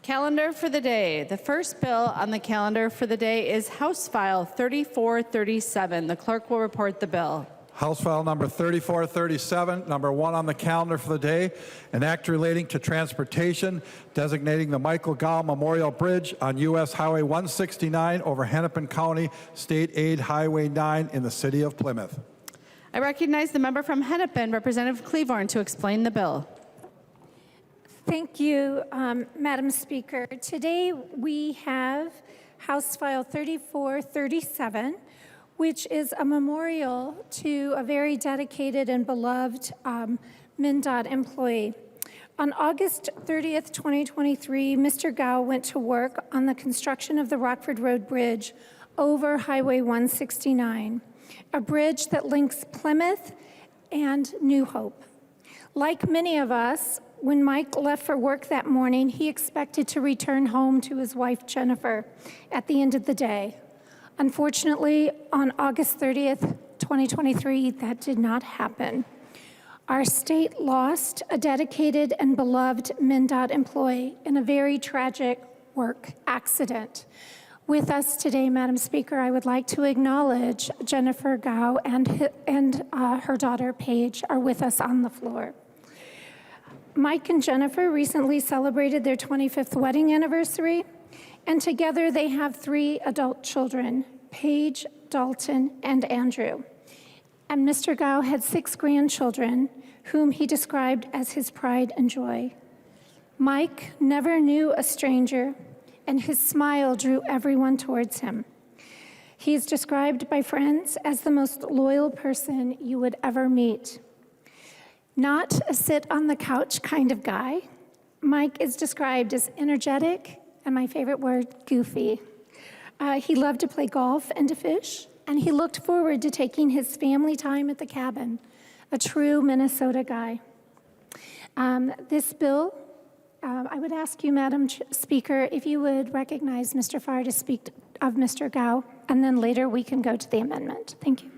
Calendar for the day. The first bill on the calendar for the day is House File 3437. The clerk will report the bill. House File number 3437, number 1 on the calendar for the day, an act relating to transportation, designating the Michael Gau Memorial Bridge on U.S. Highway 169 over Hennepin County, State Aid Highway 9 in the city of Plymouth. I recognize the member from Hennepin, Representative Cleavorn, to explain the bill. Thank you, Madam Speaker. Today we have House File 3437, which is a memorial to a very dedicated and beloved MnDOT employee. On August 30th, 2023, Mr. Gau went to work on the construction of the Rockford Road Bridge over Highway 169, a bridge that links Plymouth and New Hope. Like many of us, when Mike left for work that morning, he expected to return home to his wife, Jennifer, at the end of the day. Unfortunately, on August 30th, 2023, that did not happen. Our state lost a dedicated and beloved MnDOT employee in a very tragic work accident. With us today, Madam Speaker, I would like to acknowledge Jennifer Gau and her daughter, Paige, are with us on the floor. Mike and Jennifer recently celebrated their 25th wedding anniversary, and together they have 3 adult children, Paige, Dalton, and Andrew. And Mr. Gau had 6 grandchildren, whom he described as his pride and joy. Mike never knew a stranger, and his smile drew everyone towards him. He is described by friends as the most loyal person you would ever meet. Not a sit-on-the-couch kind of guy, Mike is described as energetic, and my favorite word, goofy. He loved to play golf and to fish, and he looked forward to taking his family time at the cabin, a true Minnesota guy. This bill, I would ask you, Madam Speaker, if you would recognize Mr. Farr to speak of Mr. Gau, and then later we can go to the amendment. Thank you.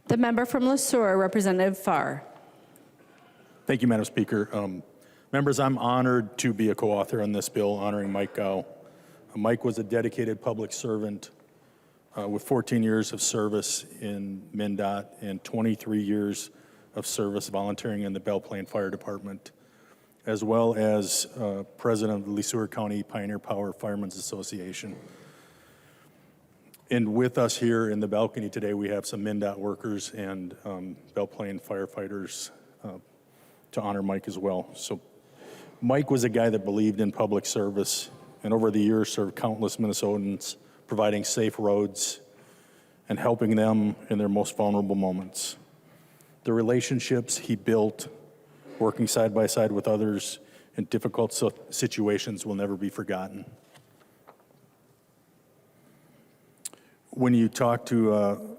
The member from LeSueur, Representative Farr. Thank you, Madam Speaker. Members, I'm honored to be a co-author on this bill honoring Mike Gau. Mike was a dedicated public servant with 14 years of service in MnDOT and 23 years of service volunteering in the Belle Plaine Fire Department, as well as president of the LeSueur County Pioneer Power Firemen's Association. And with us here in the balcony today, we have some MnDOT workers and Belle Plaine firefighters to honor Mike as well. So Mike was a guy that believed in public service, and over the years served countless Minnesotans, providing safe roads and helping them in their most vulnerable moments. The relationships he built, working side by side with others in difficult situations, will never be forgotten. When you talk to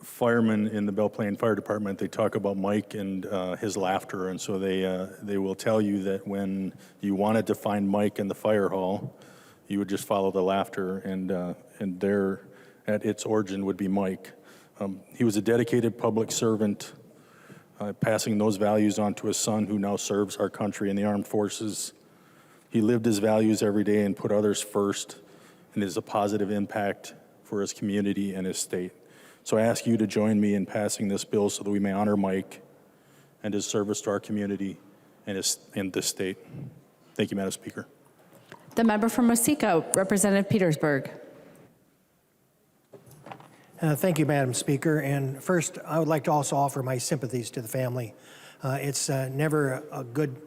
firemen in the Belle Plaine Fire Department, they talk about Mike and his laughter, and so they will tell you that when you wanted to find Mike in the fire hall, you would just follow the laughter, and there at its origin would be Mike. He was a dedicated public servant, passing those values on to his son, who now serves our country in the armed forces. He lived his values every day and put others first, and is a positive impact for his community and his state. So I ask you to join me in passing this bill so that we may honor Mike and his service to our community and this state. Thank you, Madam Speaker. The member from Waseca, Representative Petersburg. Thank you, Madam Speaker. And first, I would like to also offer my sympathies to the family. It's never a good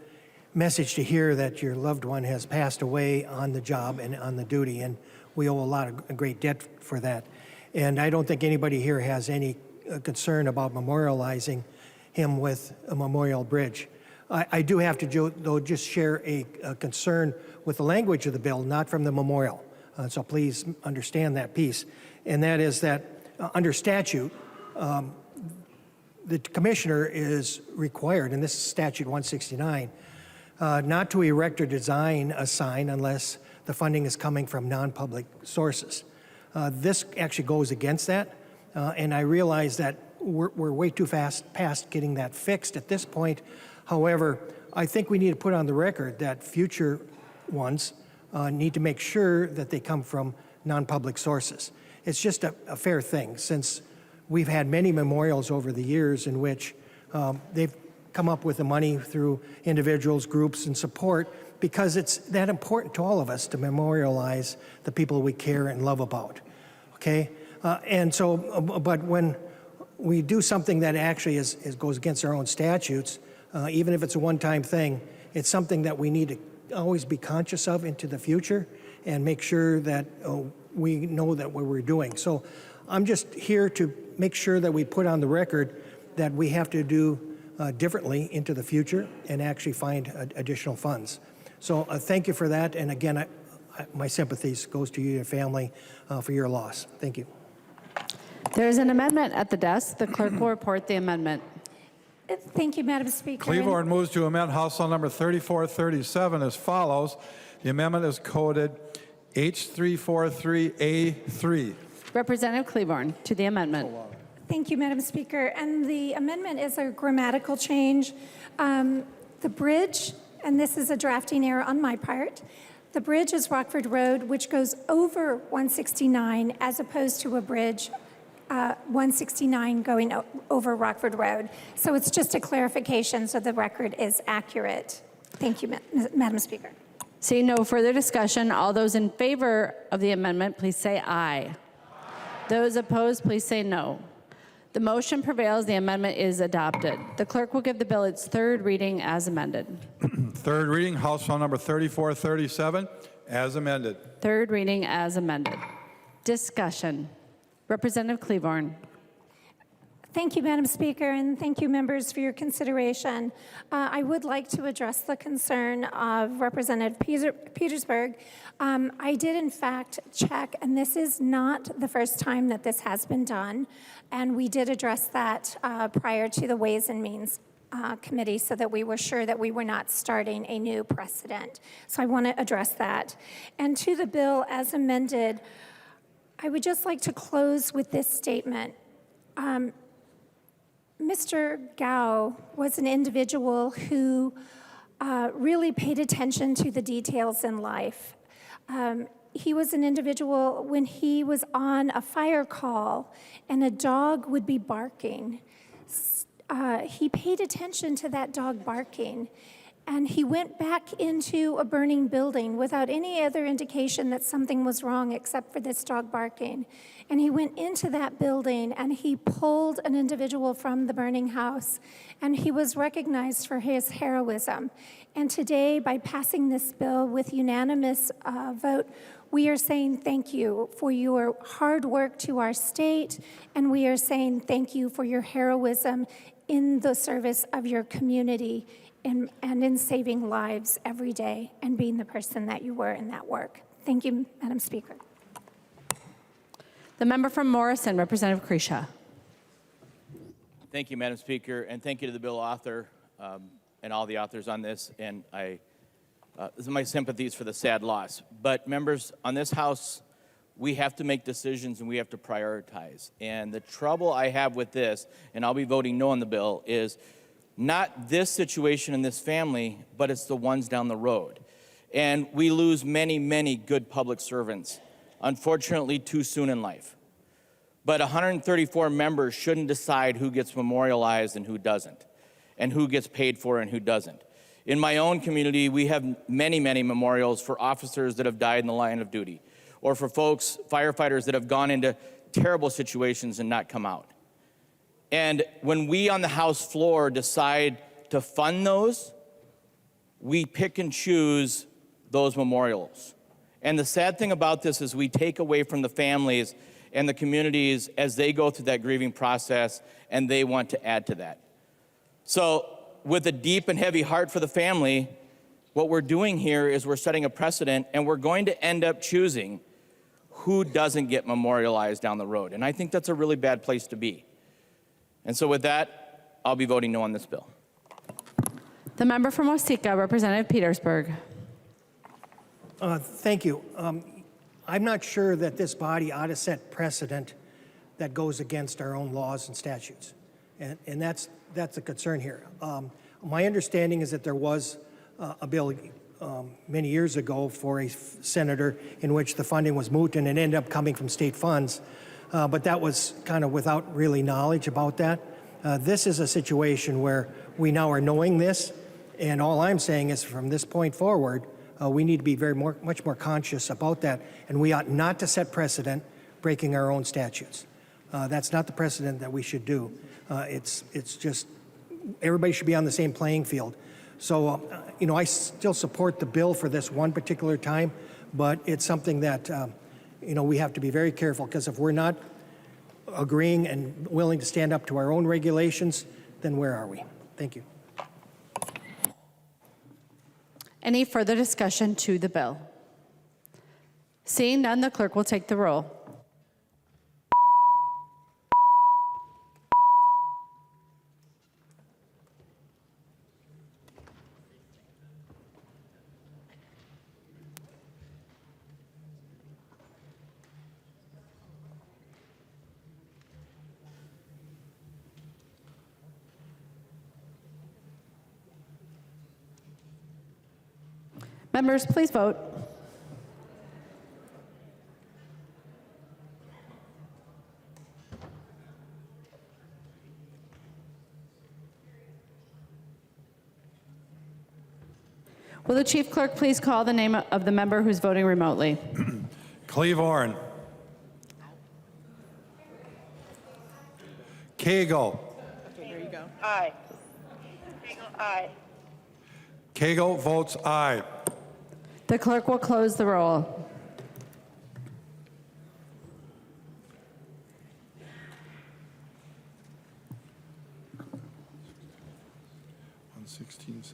message to hear that your loved one has passed away on the job and on the duty, and we owe a great debt for that. And I don't think anybody here has any concern about memorializing him with a memorial bridge. I do have to, though, just share a concern with the language of the bill, not from the memorial. So please understand that piece. And that is that under statute, the commissioner is required, and this is statute 169, not to erect or design a sign unless the funding is coming from non-public sources. This actually goes against that, and I realize that we're way too past getting that fixed at this point. However, I think we need to put on the record that future ones need to make sure that they come from non-public sources. It's just a fair thing, since we've had many memorials over the years in which they've come up with the money through individuals, groups, and support, because it's that important to all of us to memorialize the people we care and love about, okay? And so, but when we do something that actually goes against our own statutes, even if it's a one-time thing, it's something that we need to always be conscious of into the future and make sure that we know that what we're doing. So I'm just here to make sure that we put on the record that we have to do differently into the future and actually find additional funds. So thank you for that. And again, my sympathies goes to you and your family for your loss. Thank you. There is an amendment at the desk. The clerk will report the amendment. Thank you, Madam Speaker. Cleaborn moves to amend House Bill number 3437 as follows. The amendment is coded H3438. Representative Cleaborn to the amendment. Thank you, Madam Speaker. And the amendment is a grammatical change. The bridge, and this is a drafting error on my part, the bridge is Rockford Road, which goes over 169, as opposed to a bridge 169 going over Rockford Road. So it's just a clarification so the record is accurate. Thank you, Madam Speaker. Seeing no further discussion, all those in favor of the amendment, please say aye. Those opposed, please say no. The motion prevails. The amendment is adopted. The clerk will give the bill its third reading as amended. Third reading, House Bill number 3437 as amended. Third reading as amended. Discussion. Representative Cleaborn. Thank you, Madam Speaker, and thank you, members, for your consideration. I would like to address the concern of Representative Petersburg. I did, in fact, check, and this is not the first time that this has been done, and we did address that prior to the Ways and Means Committee so that we were sure that we were not starting a new precedent. So I want to address that. And to the bill as amended, I would just like to close with this statement. Mr. Gau was an individual who really paid attention to the details in life. He was an individual when he was on a fire call and a dog would be barking. He paid attention to that dog barking, and he went back into a burning building without any other indication that something was wrong except for this dog barking. And he went into that building and he pulled an individual from the burning house, and he was recognized for his heroism. And today, by passing this bill with unanimous vote, we are saying thank you for your hard work to our state, and we are saying thank you for your heroism in the service of your community and in saving lives every day and being the person that you were in that work. Thank you, Madam Speaker. The member from Morrison, Representative Kresha. Thank you, Madam Speaker, and thank you to the bill author and all the authors on this. And this is my sympathies for the sad loss. But members, on this House, we have to make decisions and we have to prioritize. And the trouble I have with this, and I'll be voting no on the bill, is not this situation in this family, but it's the ones down the road. And we lose many, many good public servants, unfortunately, too soon in life. But 134 members shouldn't decide who gets memorialized and who doesn't, and who gets paid for and who doesn't. In my own community, we have many, many memorials for officers that have died in the line of duty, or for folks, firefighters that have gone into terrible situations and not come out. And when we on the House floor decide to fund those, we pick and choose those memorials. And the sad thing about this is we take away from the families and the communities as they go through that grieving process, and they want to add to that. So with a deep and heavy heart for the family, what we're doing here is we're setting a precedent, and we're going to end up choosing who doesn't get memorialized down the road. And I think that's a really bad place to be. And so with that, I'll be voting no on this bill. The member from Osika, Representative Petersburg. Thank you. I'm not sure that this body ought to set precedent that goes against our own laws and statutes. And that's a concern here. My understanding is that there was a bill many years ago for a senator in which the funding was moot and it ended up coming from state funds, but that was kind of without really knowledge about that. This is a situation where we now are knowing this, and all I'm saying is from this point forward, we need to be much more conscious about that, and we ought not to set precedent breaking our own statutes. That's not the precedent that we should do. It's just everybody should be on the same playing field. So, I still support the bill for this one particular time, but it's something that, we have to be very careful, because if we're not agreeing and willing to stand up to our own regulations, then where are we? Thank you. Any further discussion to the bill? Seeing none, the clerk will take the roll. Members, please vote. Will the chief clerk please call the name of the member who's voting remotely? Cleavorn. Cagle. There you go. Aye. Aye. Cagle votes aye. The clerk will close the roll. 116-17.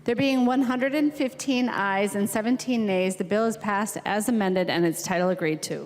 There being 115 ayes and 17 nays, the bill is passed as amended and its title agreed to.